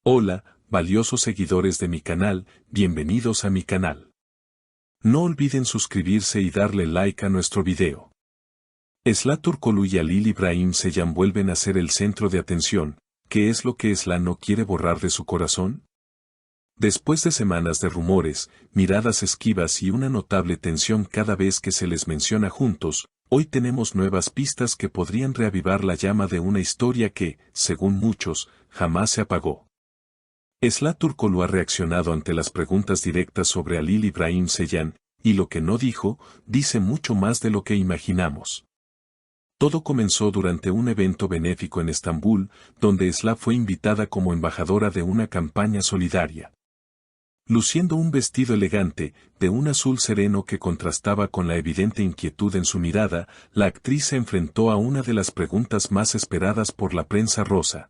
Hola, valiosos seguidores de mi canal, bienvenidos a mi canal. No olviden suscribirse y darle like a nuestro video. Esla Turkoglu y Halil İbrahim Ceylan vuelven a ser el centro de atención. ¿Qué es lo que Esla no quiere borrar de su corazón? Después de semanas de rumores, miradas esquivas y una notable tensión cada vez que se les menciona juntos, hoy tenemos nuevas pistas que podrían reavivar la llama de una historia que, según muchos, jamás se apagó. Esla Turkoglu ha reaccionado ante las preguntas directas sobre Halil İbrahim Ceylan, y lo que no dijo, dice mucho más de lo que imaginamos. Todo comenzó durante un evento benéfico en Estambul, donde Esla fue invitada como embajadora de una campaña solidaria. Luciendo un vestido elegante, de un azul sereno que contrastaba con la evidente inquietud en su mirada, la actriz se enfrentó a una de las preguntas más esperadas por la prensa rosa.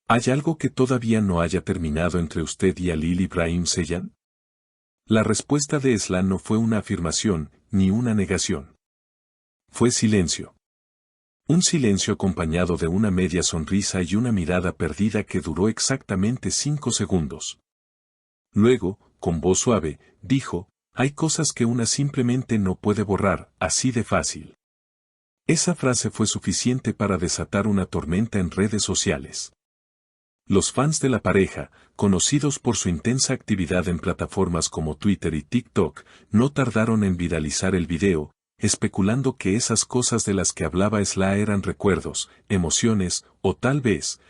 ¿Hay algo que todavía no haya terminado entre usted y Halil İbrahim Ceylan? La respuesta de Esla no fue una afirmación, ni una negación. Fue silencio. Un silencio acompañado de una media sonrisa y una mirada perdida que duró exactamente 5 segundos. Luego, con voz suave, dijo, hay cosas que una simplemente no puede borrar, así de fácil. Esa frase fue suficiente para desatar una tormenta en redes sociales. Los fans de la pareja, conocidos por su intensa actividad en plataformas como Twitter y TikTok, no tardaron en viralizar el video, especulando que esas cosas de las que hablaba Esla eran recuerdos, emociones, o tal vez,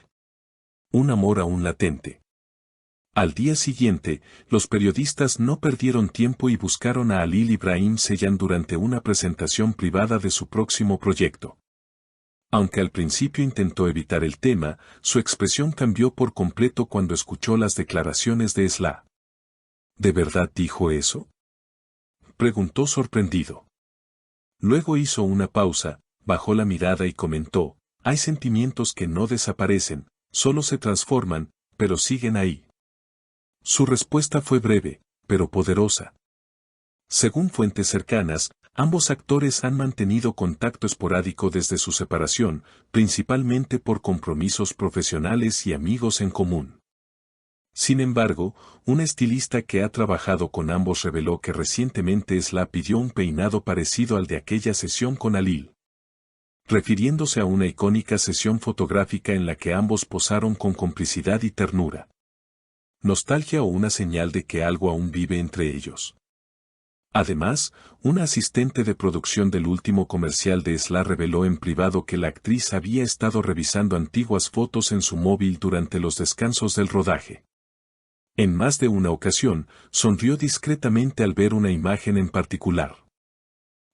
un amor aún latente. Al día siguiente, los periodistas no perdieron tiempo y buscaron a Halil İbrahim Ceylan durante una presentación privada de su próximo proyecto. Aunque al principio intentó evitar el tema, su expresión cambió por completo cuando escuchó las declaraciones de Esla. ¿De verdad dijo eso?, preguntó sorprendido. Luego hizo una pausa, bajó la mirada y comentó, hay sentimientos que no desaparecen, solo se transforman, pero siguen ahí. Su respuesta fue breve, pero poderosa. Según fuentes cercanas, ambos actores han mantenido contacto esporádico desde su separación, principalmente por compromisos profesionales y amigos en común. Sin embargo, un estilista que ha trabajado con ambos reveló que recientemente Esla pidió un peinado parecido al de aquella sesión con Halil, refiriéndose a una icónica sesión fotográfica en la que ambos posaron con complicidad y ternura. ¿Nostalgia o una señal de que algo aún vive entre ellos? Además, una asistente de producción del último comercial de Esla reveló en privado que la actriz había estado revisando antiguas fotos en su móvil durante los descansos del rodaje. En más de una ocasión, sonrió discretamente al ver una imagen en particular.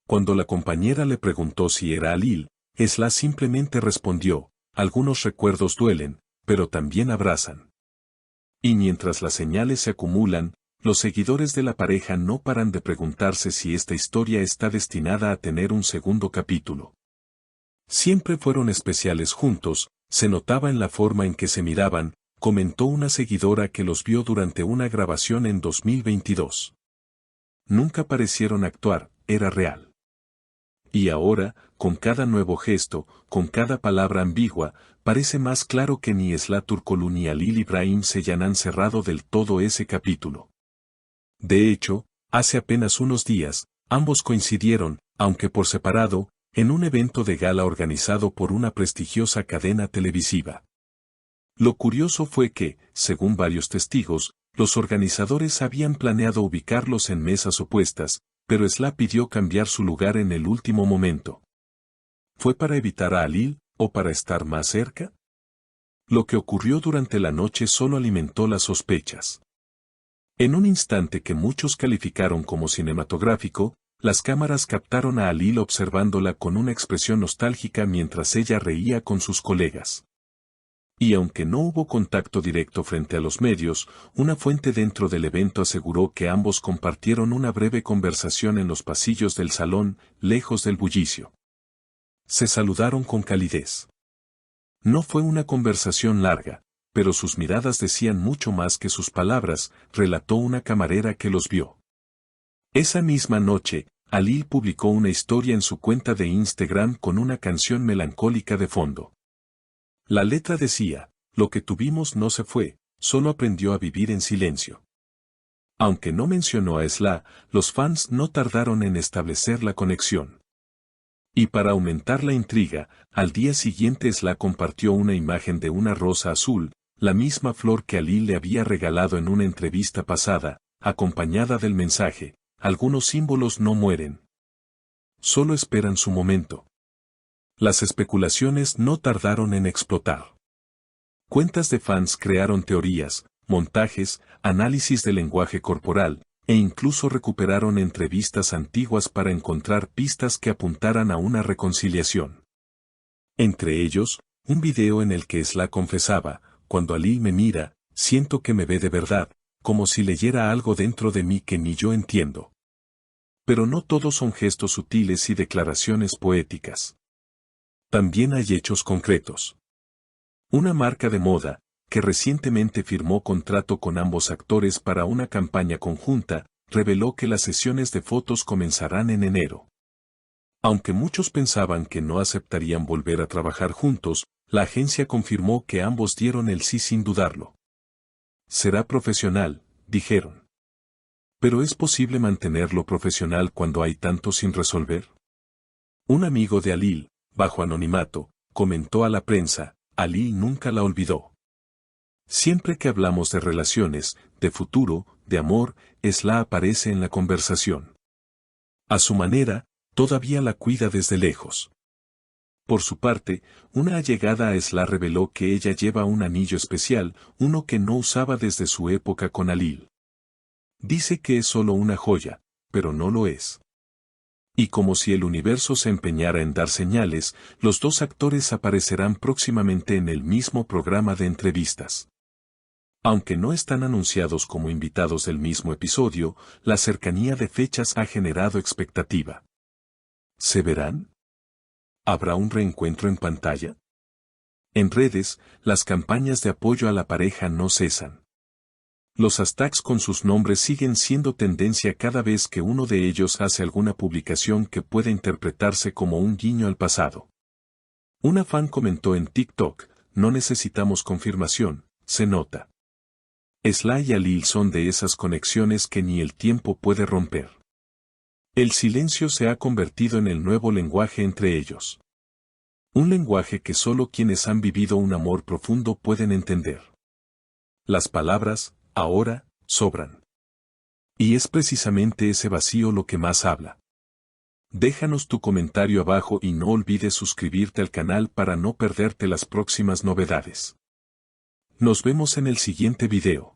Cuando la compañera le preguntó si era Halil, Esla simplemente respondió, algunos recuerdos duelen, pero también abrazan. Y mientras las señales se acumulan, los seguidores de la pareja no paran de preguntarse si esta historia está destinada a tener un segundo capítulo. Siempre fueron especiales juntos, se notaba en la forma en que se miraban, comentó una seguidora que los vio durante una grabación en 2022. Nunca parecieron actuar, era real. Y ahora, con cada nuevo gesto, con cada palabra ambigua, parece más claro que ni Esla Turkoglu ni Halil İbrahim Ceylan han cerrado del todo ese capítulo. De hecho, hace apenas unos días, ambos coincidieron, aunque por separado, en un evento de gala organizado por una prestigiosa cadena televisiva. Lo curioso fue que, según varios testigos, los organizadores habían planeado ubicarlos en mesas opuestas, pero Esla pidió cambiar su lugar en el último momento. ¿Fue para evitar a Halil, o para estar más cerca? Lo que ocurrió durante la noche solo alimentó las sospechas. En un instante que muchos calificaron como cinematográfico, las cámaras captaron a Halil observándola con una expresión nostálgica mientras ella reía con sus colegas. Y aunque no hubo contacto directo frente a los medios, una fuente dentro del evento aseguró que ambos compartieron una breve conversación en los pasillos del salón, lejos del bullicio. Se saludaron con calidez. No fue una conversación larga, pero sus miradas decían mucho más que sus palabras, relató una camarera que los vio. Esa misma noche, Halil publicó una historia en su cuenta de Instagram con una canción melancólica de fondo. La letra decía, lo que tuvimos no se fue, solo aprendió a vivir en silencio. Aunque no mencionó a Sla, los fans no tardaron en establecer la conexión. Y para aumentar la intriga, al día siguiente Sla compartió una imagen de una rosa azul, la misma flor que Ali le había regalado en una entrevista pasada, acompañada del mensaje: algunos símbolos no mueren. Solo esperan su momento. Las especulaciones no tardaron en explotar. Cuentas de fans crearon teorías, montajes, análisis del lenguaje corporal, e incluso recuperaron entrevistas antiguas para encontrar pistas que apuntaran a una reconciliación. Entre ellos, un video en el que Sla confesaba: cuando Ali me mira, siento que me ve de verdad, como si leyera algo dentro de mí que ni yo entiendo. Pero no todos son gestos sutiles y declaraciones poéticas. También hay hechos concretos. Una marca de moda, que recientemente firmó contrato con ambos actores para una campaña conjunta, reveló que las sesiones de fotos comenzarán en enero. Aunque muchos pensaban que no aceptarían volver a trabajar juntos, la agencia confirmó que ambos dieron el sí sin dudarlo. Será profesional, dijeron. ¿Pero es posible mantenerlo profesional cuando hay tanto sin resolver? Un amigo de Ali, bajo anonimato, comentó a la prensa: Ali nunca la olvidó. Siempre que hablamos de relaciones, de futuro, de amor, Sla aparece en la conversación. A su manera, todavía la cuida desde lejos. Por su parte, una allegada a Sla reveló que ella lleva un anillo especial, uno que no usaba desde su época con Ali. Dice que es solo una joya, pero no lo es. Y como si el universo se empeñara en dar señales, los dos actores aparecerán próximamente en el mismo programa de entrevistas. Aunque no están anunciados como invitados del mismo episodio, la cercanía de fechas ha generado expectativa. ¿Se verán? ¿Habrá un reencuentro en pantalla? En redes, las campañas de apoyo a la pareja no cesan. Los hashtags con sus nombres siguen siendo tendencia cada vez que uno de ellos hace alguna publicación que pueda interpretarse como un guiño al pasado. Una fan comentó en TikTok: no necesitamos confirmación, se nota. Sla y Ali son de esas conexiones que ni el tiempo puede romper. El silencio se ha convertido en el nuevo lenguaje entre ellos. Un lenguaje que solo quienes han vivido un amor profundo pueden entender. Las palabras, ahora, sobran. Y es precisamente ese vacío lo que más habla. Déjanos tu comentario abajo y no olvides suscribirte al canal para no perderte las próximas novedades. Nos vemos en el siguiente video.